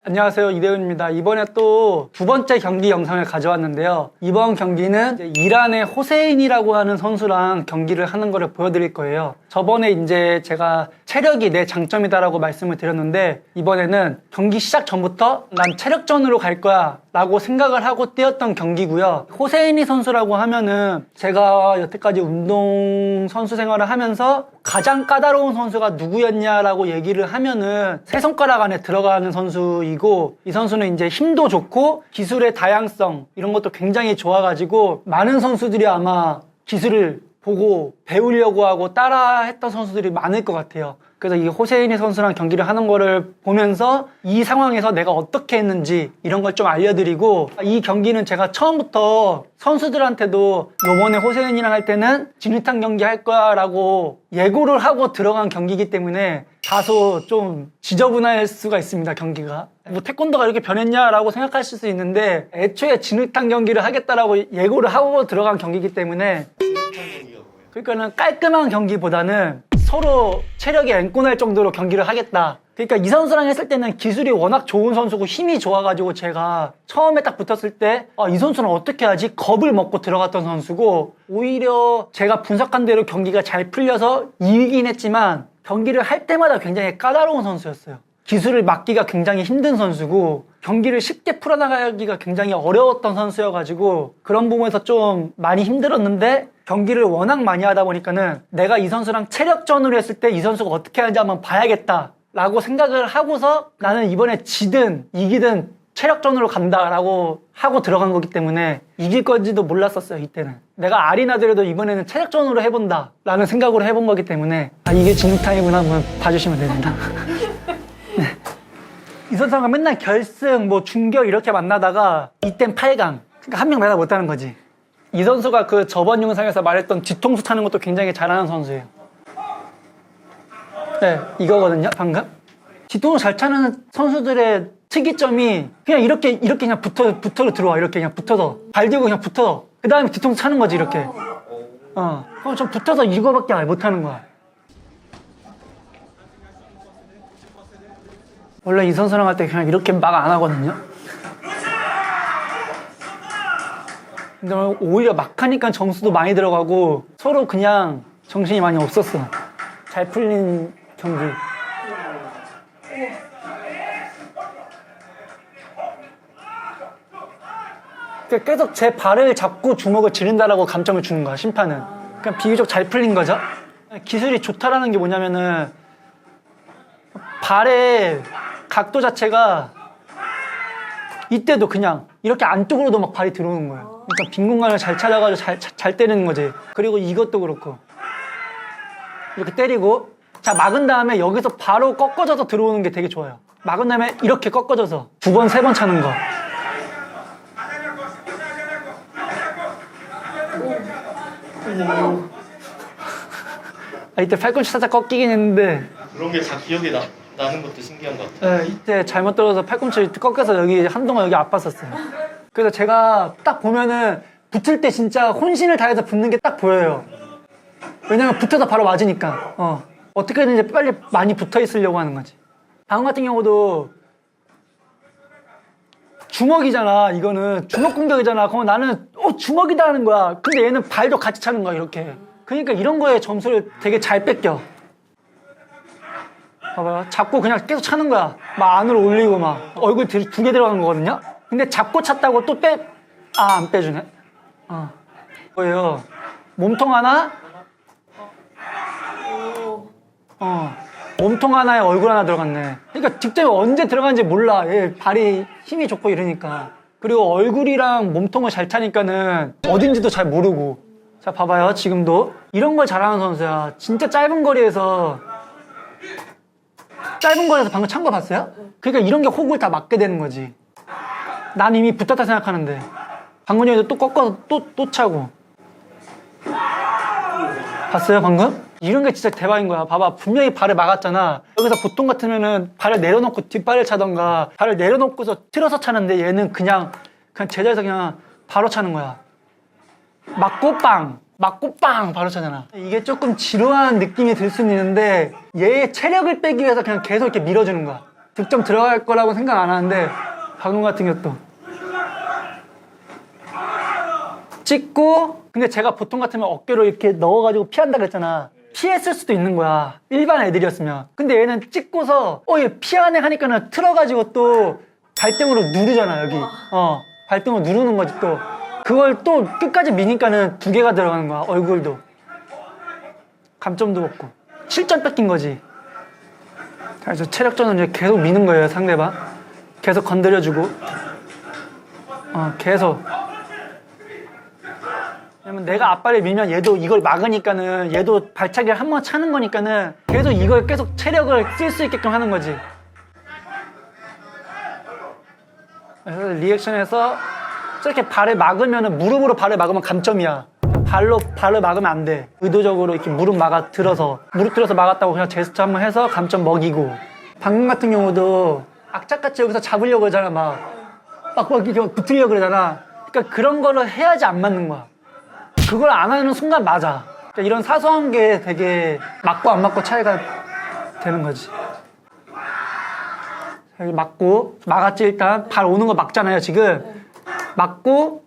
안녕하세요, 이대훈입니다. 이번에 또 두 번째 경기 영상을 가져왔는데요. 이번 경기는 이제 이란의 호세인이라고 하는 선수랑 경기를 하는 거를 보여드릴 거예요. 저번에 이제 제가 체력이 내 장점이다라고 말씀을 드렸는데, 이번에는 경기 시작 전부터 난 체력전으로 갈 거야 라고 생각을 하고 뛰었던 경기고요. 호세인이 선수라고 하면은 제가 여태까지 운동 선수 생활을 하면서 가장 까다로운 선수가 누구였냐라고 얘기를 하면은 세 손가락 안에 들어가는 선수이고, 이 선수는 이제 힘도 좋고 기술의 다양성 이런 것도 굉장히 좋아가지고 많은 선수들이 아마 기술을 보고 배우려고 하고 따라 했던 선수들이 많을 것 같아요. 그래서 이 호세인이 선수랑 경기를 하는 거를 보면서 이 상황에서 내가 어떻게 했는지 이런 걸 좀 알려드리고, 이 경기는 제가 처음부터 선수들한테도 요번에 호세인이랑 할 때는 진흙탕 경기 할 거야 라고 예고를 하고 들어간 경기이기 때문에 다소 좀 지저분할 수가 있습니다, 경기가. 뭐 태권도가 이렇게 변했냐라고 생각하실 수 있는데, 애초에 진흙탕 경기를 하겠다라고 예고를 하고 들어간 경기이기 때문에, 그러니까는 깔끔한 경기보다는 서로 체력이 앵꼬날 정도로 경기를 하겠다. 그러니까 이 선수랑 했을 때는 기술이 워낙 좋은 선수고 힘이 좋아가지고 제가 처음에 딱 붙었을 때 이 선수는 어떻게 하지? 겁을 먹고 들어갔던 선수고, 오히려 제가 분석한 대로 경기가 잘 풀려서 이기긴 했지만 경기를 할 때마다 굉장히 까다로운 선수였어요. 기술을 막기가 굉장히 힘든 선수고 경기를 쉽게 풀어나가기가 굉장히 어려웠던 선수여가지고 그런 부분에서 좀 많이 힘들었는데, 경기를 워낙 많이 하다 보니까는 내가 이 선수랑 체력전으로 했을 때 이 선수가 어떻게 하는지 한번 봐야겠다 라고 생각을 하고서 나는 이번에 지든 이기든 체력전으로 간다라고 하고 들어간 거기 때문에 이길 건지도 몰랐었어요. 이때는 내가 알이 나더라도 이번에는 체력전으로 해본다 라는 생각으로 해본 거기 때문에 이게 진흙탕이구나 한번 봐주시면 됩니다. 네. 이 선수가 맨날 결승 뭐 중결 이렇게 만나다가 이땐 8강, 그러니까 한 명 매달 못하는 거지. 이 선수가 그 저번 영상에서 말했던 뒤통수 차는 것도 굉장히 잘하는 선수예요. 네, 이거거든요, 방금. 뒤통수 잘 차는 선수들의 특이점이 그냥 이렇게 그냥 붙어서 들어와. 이렇게 그냥 붙어서. 발 들고 그냥 붙어서. 그 다음에 뒤통수 차는 거지, 이렇게. 그럼 좀 붙어서 이거밖에 못하는 거야. 원래 이 선수랑 할 때 그냥 이렇게 막 안 하거든요. 근데 오히려 막 하니까 점수도 많이 들어가고 서로 그냥 정신이 많이 없었어. 잘 풀린 경기. 계속 제 발을 잡고 주먹을 지른다라고 감점을 주는 거야, 심판은. 그냥 비교적 잘 풀린 거죠. 기술이 좋다라는 게 뭐냐면은 발의 각도 자체가 이때도 그냥 이렇게 안쪽으로도 막 발이 들어오는 거예요. 그러니까 빈 공간을 잘 찾아가지고 잘 때리는 거지. 그리고 이것도 그렇고 이렇게 때리고, 자 막은 다음에 여기서 바로 꺾어져서 들어오는 게 되게 좋아요. 막은 다음에 이렇게 꺾어져서 2번, 3번 차는 거. 이때 팔꿈치 살짝 꺾이긴 했는데 그런 게 다 기억이 나는 것도 신기한 것 같아요. 네, 이때 잘못 떨어져서 팔꿈치 꺾여서 여기 한동안 여기 아팠었어요. 그래서 제가 딱 보면은 붙을 때 진짜 혼신을 다해서 붙는 게 딱 보여요. 왜냐면 붙어서 바로 맞으니까. 어떻게든 빨리 많이 붙어 있으려고 하는 거지. 방금 같은 경우도 주먹이잖아. 이거는 주먹 공격이잖아. 그럼 나는 주먹이다 하는 거야. 근데 얘는 발도 같이 차는 거야, 이렇게. 그러니까 이런 거에 점수를 되게 잘 뺏겨. 봐봐요. 잡고 그냥 계속 차는 거야. 막 안으로 올리고 막 얼굴 2개 들어간 거거든요. 근데 잡고 찼다고 또 안 빼주네. 뭐예요? 몸통 하나? 몸통 하나에 얼굴 하나 들어갔네. 그러니까 득점이 언제 들어간지 몰라. 얘 발이 힘이 좋고 이러니까. 그리고 얼굴이랑 몸통을 잘 차니까는 어딘지도 잘 모르고. 자, 봐봐요. 지금도 이런 걸 잘하는 선수야. 진짜 짧은 거리에서 방금 찬 거 봤어요? 그러니까 이런 게 호흡을 다 막게 되는 거지. 난 이미 붙었다 생각하는데 방금 전에도 또 꺾어서 또 차고. 봤어요, 방금? 이런 게 진짜 대박인 거야. 봐봐, 분명히 발을 막았잖아. 여기서 보통 같으면은 발을 내려놓고 뒷발을 차던가 발을 내려놓고서 틀어서 차는데 얘는 그냥 제자리에서 그냥 바로 차는 거야. 맞고 빵 바로 차잖아. 이게 조금 지루한 느낌이 들 수는 있는데 얘의 체력을 빼기 위해서 그냥 계속 이렇게 밀어주는 거야. 득점 들어갈 거라고 생각 안 하는데 방금 같은 경우 찍고 근데 제가 보통 같으면 어깨로 이렇게 넣어가지고 피한다 그랬잖아. 피했을 수도 있는 거야. 일반 애들이었으면. 근데 얘는 찍고서 얘 피하네 하니까는 틀어가지고 또 발등으로 누르잖아 여기. 발등으로 누르는 거지 또. 그걸 또 끝까지 미니까는 2개가 들어가는 거야. 얼굴도. 감점도 먹고. 7점 뺏긴 거지. 그래서 체력전은 이제 계속 미는 거예요 상대방. 계속 건드려주고. 계속. 왜냐면 내가 앞발을 밀면 얘도 이걸 막으니까는 얘도 발차기를 한 번 차는 거니까는 계속 이걸 계속 체력을 쓸 수 있게끔 하는 거지. 그래서 리액션에서 저렇게 발을 막으면은 무릎으로 발을 막으면 감점이야. 발로 발을 막으면 안 돼. 의도적으로 이렇게 무릎 들어서 막았다고 그냥 제스처 한번 해서 감점 먹이고. 방금 같은 경우도 악착같이 여기서 잡으려고 그러잖아. 막 이렇게 붙으려고 그러잖아. 그러니까 그런 거를 해야지 안 맞는 거야. 그걸 안 하는 순간 맞아. 그러니까 이런 사소한 게 되게 맞고 안 맞고 차이가 되는 거지. 여기 맞고 막았지. 일단 발 오는 거 막잖아요 지금. 맞고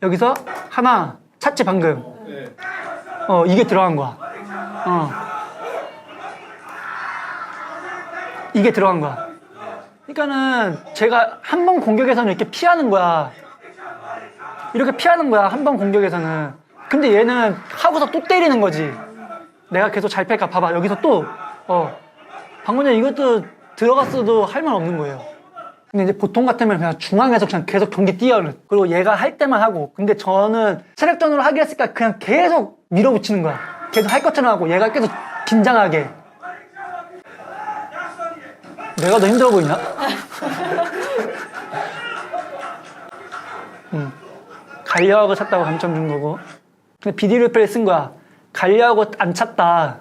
여기서 하나 찼지 방금. 이게 들어간 거야. 이게 들어간 거야. 그러니까는 제가 한 번 공격에서는 이렇게 피하는 거야. 이렇게 피하는 거야 한 번 공격에서는. 근데 얘는 하고서 또 때리는 거지. 내가 계속 잘 팰까 봐봐. 여기서 또 방금 전에 이것도 들어갔어도 할 말 없는 거예요. 근데 이제 보통 같으면 그냥 중앙에서 그냥 계속 경기 뛰어는. 그리고 얘가 할 때만 하고. 근데 저는 체력전으로 하기로 했으니까 그냥 계속 밀어붙이는 거야. 계속 할 것처럼 하고 얘가 계속 긴장하게. 내가 더 힘들어 보이나? 갈려하고 찼다고 감점 준 거고. 근데 비디오 리플레이 쓴 거야. 갈려하고 안 찼다.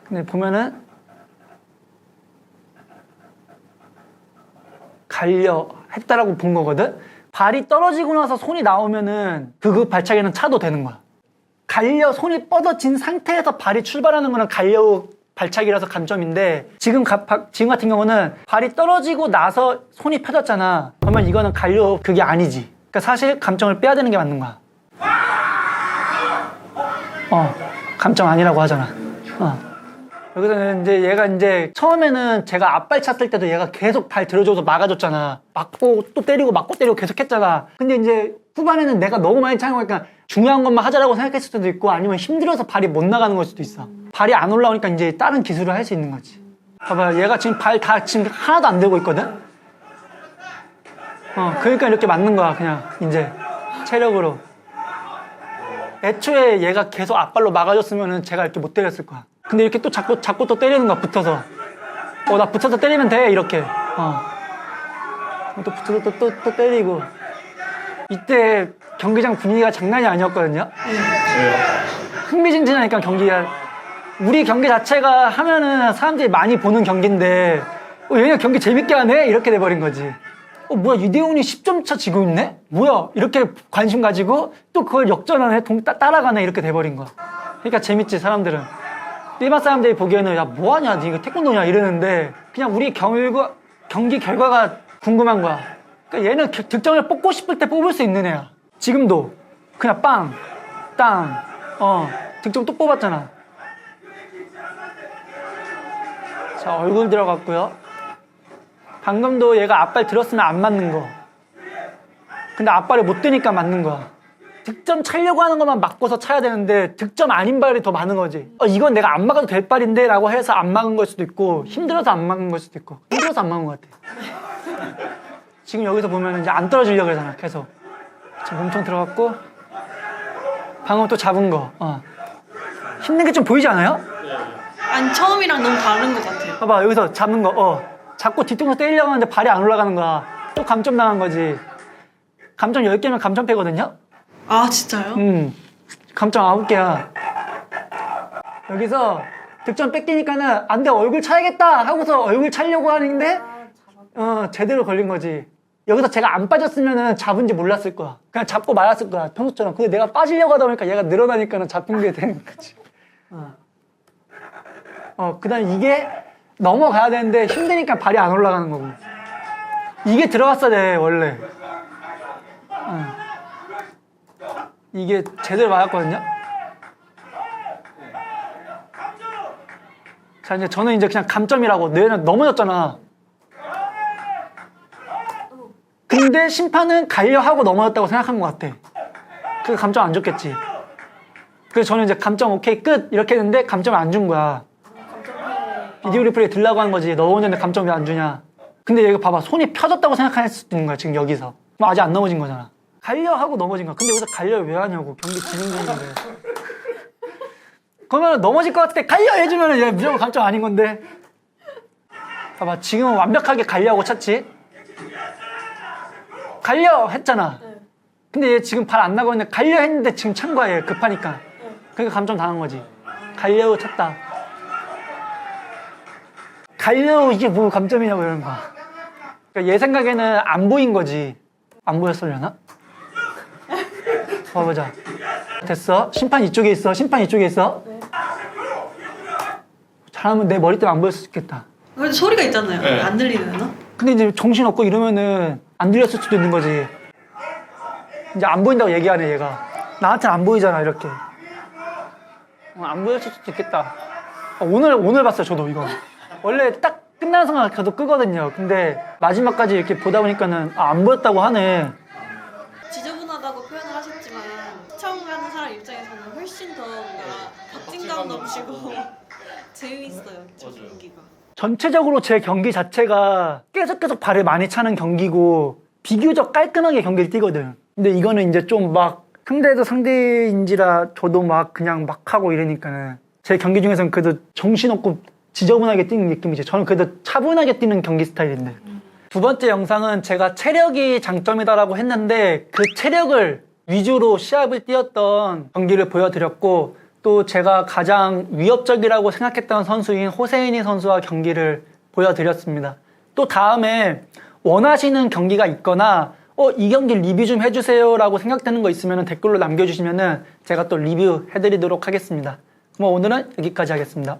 근데 보면은 갈려 했다라고 본 거거든. 발이 떨어지고 나서 손이 나오면은 그 발차기는 차도 되는 거야. 갈려 손이 뻗어진 상태에서 발이 출발하는 거는 갈려 발차기라서 감점인데 지금 같은 경우는 발이 떨어지고 나서 손이 펴졌잖아. 그러면 이거는 갈려 그게 아니지. 그러니까 사실 감점을 빼야 되는 게 맞는 거야. 감점 아니라고 하잖아. 여기서는 이제 얘가 이제 처음에는 제가 앞발 찼을 때도 얘가 계속 발 들어줘서 막아줬잖아. 막고 또 때리고 막고 때리고 계속 했잖아. 근데 이제 후반에는 내가 너무 많이 차는 거니까 중요한 것만 하자라고 생각했을 수도 있고 아니면 힘들어서 발이 못 나가는 걸 수도 있어. 발이 안 올라오니까 이제 다른 기술을 할 수 있는 거지. 봐봐, 얘가 지금 발 다 지금 하나도 안 들고 있거든? 그러니까 이렇게 맞는 거야, 그냥 이제 체력으로. 애초에 얘가 계속 앞발로 막아줬으면은 제가 이렇게 못 때렸을 거야. 근데 이렇게 또 자꾸 또 때리는 거야, 붙어서. 나 붙어서 때리면 돼, 이렇게. 또 붙어서 또 때리고. 이때 경기장 분위기가 장난이 아니었거든요? 흥미진진하니까 경기가. 우리 경기 자체가 하면은 사람들이 많이 보는 경기인데, 얘네 경기 재밌게 하네? 이렇게 돼버린 거지. 뭐야, 이대훈이 10점 차 지고 있네? 뭐야, 이렇게 관심 가지고 또 그걸 역전하네? 따라가네? 이렇게 돼버린 거야. 그러니까 재밌지, 사람들은. 일반 사람들이 보기에는 야 뭐하냐 니 이거 태권도냐 이러는데 그냥 우리 경기 결과가 궁금한 거야. 그러니까 얘는 득점을 뽑고 싶을 때 뽑을 수 있는 애야. 지금도 그냥 빵 땅 득점 또 뽑았잖아. 자, 얼굴 들어갔고요. 방금도 얘가 앞발 들었으면 안 맞는 거. 근데 앞발을 못 드니까 맞는 거야. 득점 차려고 하는 것만 막고서 차야 되는데 득점 아닌 발이 더 많은 거지. 이건 내가 안 막아도 될 발인데 라고 해서 안 막은 걸 수도 있고 힘들어서 안 막은 걸 수도 있고 힘들어서 안 막은 것 같아. 지금 여기서 보면 이제 안 떨어지려고 그러잖아. 계속 지금 엄청 들어갔고 방금 또 잡은 거 힘든 게 좀 보이지 않아요? 아니 처음이랑 너무 다른 것 같아요. 봐봐, 여기서 잡는 거 잡고 뒤통수 때리려고 하는데 발이 안 올라가는 거야. 또 감점 당한 거지. 감점 10개면 감점패거든요? 아 진짜요? 감점 9개야. 여기서 득점 뺏기니까는 안 돼, 얼굴 차야겠다 하고서 얼굴 차려고 하는데 제대로 걸린 거지. 여기서 제가 안 빠졌으면은 잡은지 몰랐을 거야. 그냥 잡고 말았을 거야, 평소처럼. 근데 내가 빠지려고 하다 보니까 얘가 늘어나니까는 잡힌 게 되는 거지. 그 다음에 이게 넘어가야 되는데 힘드니까 발이 안 올라가는 거고. 이게 들어갔어야 돼 원래. 이게 제대로 맞았거든요. 자, 이제 저는 이제 그냥 감점이라고. 너희는 넘어졌잖아. 근데 심판은 가려 하고 넘어졌다고 생각한 것 같아. 그래서 감점 안 줬겠지. 그래서 저는 이제 감점 오케이 끝 이렇게 했는데 감점을 안 준 거야. 비디오 리플레이 들라고 한 거지. 넘어졌는데 감점 왜 안 주냐. 근데 얘가 봐봐, 손이 펴졌다고 생각할 수도 있는 거야 지금 여기서. 그럼 아직 안 넘어진 거잖아. 가려 하고 넘어진 거야. 근데 여기서 가려 왜 하냐고. 경기 진행되는데. 그러면 넘어질 것 같을 때 가려 해주면 얘 무조건 감점 아닌 건데. 봐봐, 지금은 완벽하게 가려하고 쳤지. 가려 했잖아. 근데 얘 지금 발 안 나고 있는데 가려 했는데 지금 찬 거야 얘 급하니까. 그러니까 감점 당한 거지. 가려 쳤다. 가려 이게 뭐 감점이냐고 이러는 거야. 그러니까 얘 생각에는 안 보인 거지. 안 보였으려나? 봐보자. 됐어. 심판 이쪽에 있어. 심판 이쪽에 있어. 잘하면 내 머리 때문에 안 보였을 수 있겠다. 근데 소리가 있잖아요. 네. 안 들리나? 근데 이제 정신없고 이러면은 안 들렸을 수도 있는 거지. 이제 안 보인다고 얘기하네 얘가. 나한테는 안 보이잖아 이렇게. 안 보였을 수도 있겠다. 오늘 봤어요 저도 이거. 원래 딱 끝나는 순간 저도 끄거든요. 근데 마지막까지 이렇게 보다 보니까는 안 보였다고 하네. 지저분하다고 표현을 하셨지만 시청하는 사람 입장에서는 훨씬 더 뭔가 박진감 넘치고 재미있어요. 저 맞아요. 경기가. 전체적으로 제 경기 자체가 계속 발을 많이 차는 경기고 비교적 깔끔하게 경기를 뛰거든. 근데 이거는 이제 좀 막 상대도 상대인지라 저도 막 그냥 막 하고 이러니까는 제 경기 중에서는 그래도 정신없고 지저분하게 뛰는 느낌이지. 저는 그래도 차분하게 뛰는 경기 스타일인데. 두 번째 영상은 제가 체력이 장점이다라고 했는데 그 체력을 위주로 시합을 뛰었던 경기를 보여드렸고, 또 제가 가장 위협적이라고 생각했던 선수인 호세이니 선수와 경기를 보여드렸습니다. 또 다음에 원하시는 경기가 있거나 이 경기 리뷰 좀 해주세요 라고 생각되는 거 있으면 댓글로 남겨주시면 제가 또 리뷰 해드리도록 하겠습니다. 그럼 오늘은 여기까지 하겠습니다.